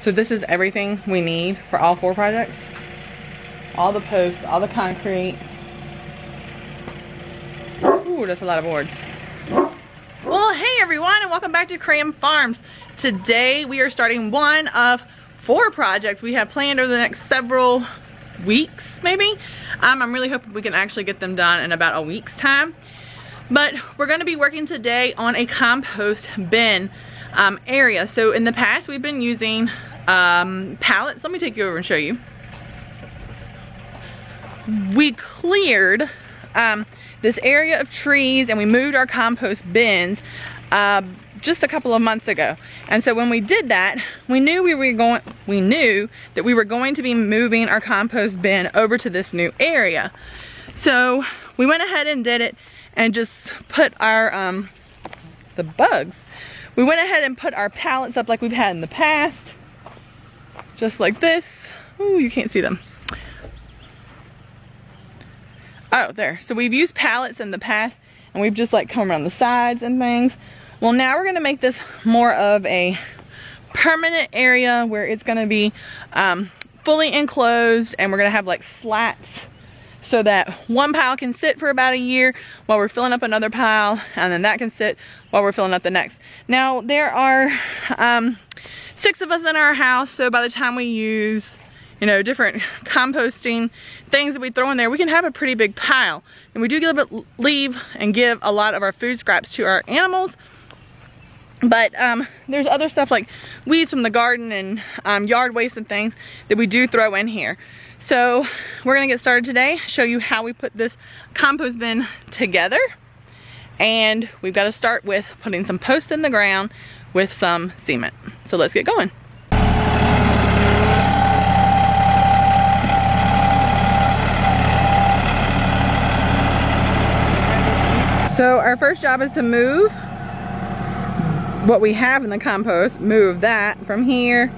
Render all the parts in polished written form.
So this is everything we need for all 4 projects. All the posts, all the concrete. Ooh, that's a lot of boards. Well, hey everyone, and welcome back to Cram Farms. Today we are starting one of 4 projects we have planned over the next several weeks, maybe. I'm really hoping we can actually get them done in about a week's time. But we're going to be working today on a compost bin area. So in the past we've been using pallets. Let me take you over and show you. We cleared this area of trees and we moved our compost bins just a couple of months ago. And so when we did that, we knew that we were going to be moving our compost bin over to this new area. So we went ahead and did it and just put our we went ahead and put our pallets up like we've had in the past, just like this. Ooh, you can't see them. Oh, there. So we've used pallets in the past and we've just like come around the sides and things. Well, now we're gonna make this more of a permanent area where it's gonna be fully enclosed, and we're gonna have like slats so that one pile can sit for about a year while we're filling up another pile, and then that can sit while we're filling up the next. Now, there are 6 of us in our house, so by the time we use, you know, different composting things that we throw in there, we can have a pretty big pile. And we do leave and give a lot of our food scraps to our animals. But there's other stuff like weeds from the garden and yard waste and things that we do throw in here. So we're gonna get started today, show you how we put this compost bin together. And we've got to start with putting some posts in the ground with some cement. So let's get going. So our first job is to move what we have in the compost, move that from here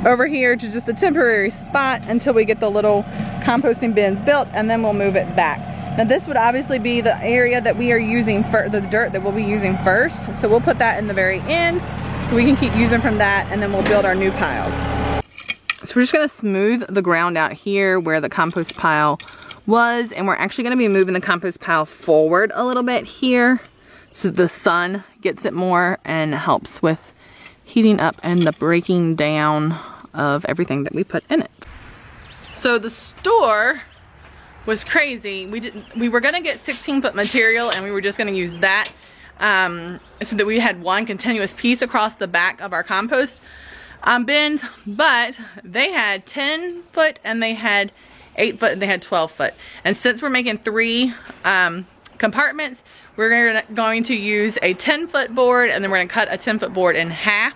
over here to just a temporary spot until we get the little composting bins built, and then we'll move it back. Now this would obviously be the area that we are using for the dirt that we'll be using first. So we'll put that in the very end so we can keep using from that, and then we'll build our new piles. So we're just gonna smooth the ground out here where the compost pile was, and we're actually gonna be moving the compost pile forward a little bit here so the sun gets it more and helps with heating up and the breaking down of everything that we put in it. So the store was crazy. We were gonna get 16-foot material and we were just gonna use that so that we had one continuous piece across the back of our compost bins, but they had 10-foot and they had 8-foot and they had 12-foot. And since we're making 3 compartments, we're going to use a 10-foot board, and then we're gonna cut a 10-foot board in half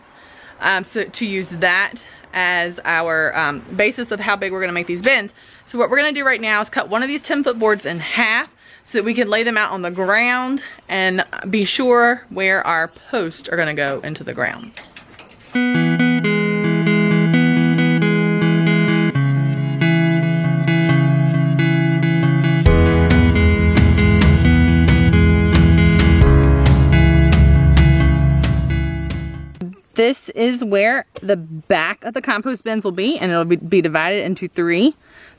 so to use that as our basis of how big we're gonna make these bins. So what we're gonna do right now is cut one of these 10-foot boards in half so that we can lay them out on the ground and be sure where our posts are gonna go into the ground. This is where the back of the compost bins will be, and it'll be divided into 3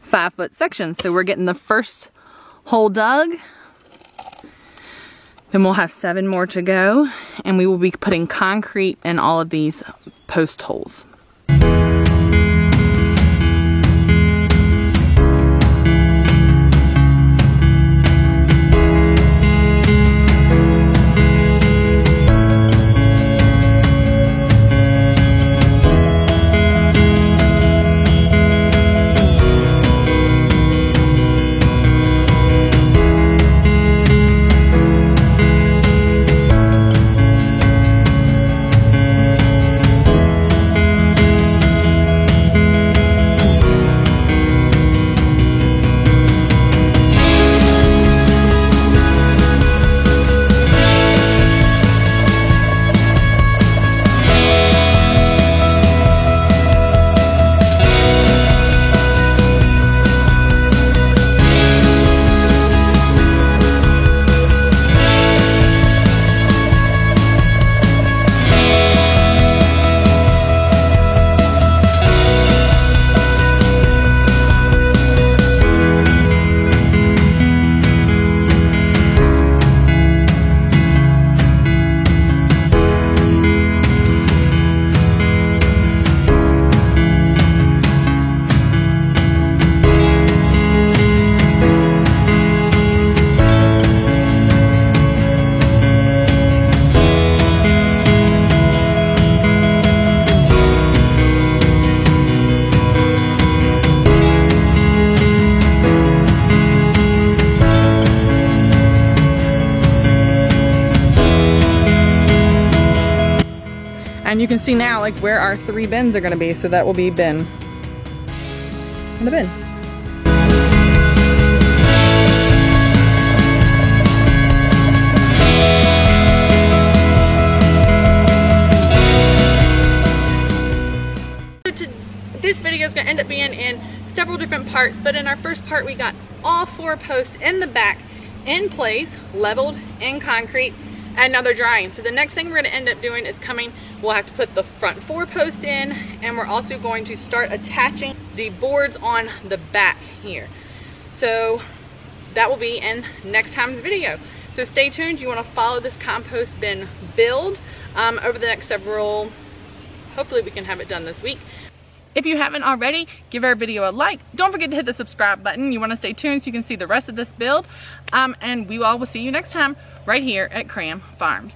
5-foot sections. So we're getting the first hole dug, then we'll have 7 more to go, and we will be putting concrete in all of these post holes. see now like where our 3 bins are gonna be. So that will be bin and a bin. This video is going to end up being in several different parts, but in our first part we got all 4 posts in the back in place, leveled in concrete, and now they're drying. So the next thing we're going to end up doing is we'll have to put the front 4 posts in, and we're also going to start attaching the boards on the back here. So that will be in next time's video. So stay tuned. You want to follow this compost bin build over the next several, hopefully we can have it done this week. If you haven't already, give our video a like. Don't forget to hit the subscribe button. You want to stay tuned so you can see the rest of this build. And we all will see you next time right here at Cram Farms.